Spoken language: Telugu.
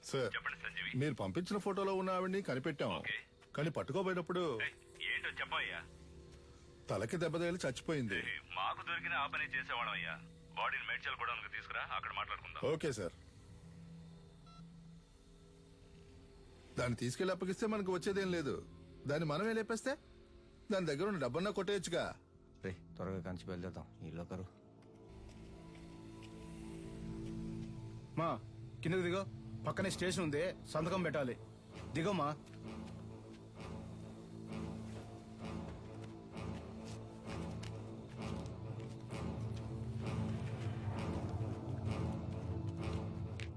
సార్ చెప్పండి సంజీవి. మీరు పంపించిన ఫోటోలో ఉన్న ఆవిడ్ని కనిపెట్టాం. ఓకే. కానీ పట్టుకోబోయేటప్పుడు ఏంటో చెప్పయ్యా. తలకి దెబ్బ తగిలి చచ్చిపోయింది. మాకు దొరికిన ఆ పని చేసేవాళ్ళం అయ్యా. బాడీని మేడ్చల్ కూడా తీసుకురా, అక్కడ మాట్లాడుకుందాం. Okay sir. దాన్ని తీసుకెళ్లి అప్పగిస్తే మనకు వచ్చేదేం లేదు. దాన్ని మనమే లేపేస్తే దాని దగ్గర ఉన్న డబ్బన్నా కొట్టేయచ్చుగా. రే త్వరగా కంచి బయలుదేరుతాం. ఈ లోకరు మా కిందకి దిగో. పక్కనే స్టేషన్ ఉంది, సంతకం పెట్టాలి. దిగోమా.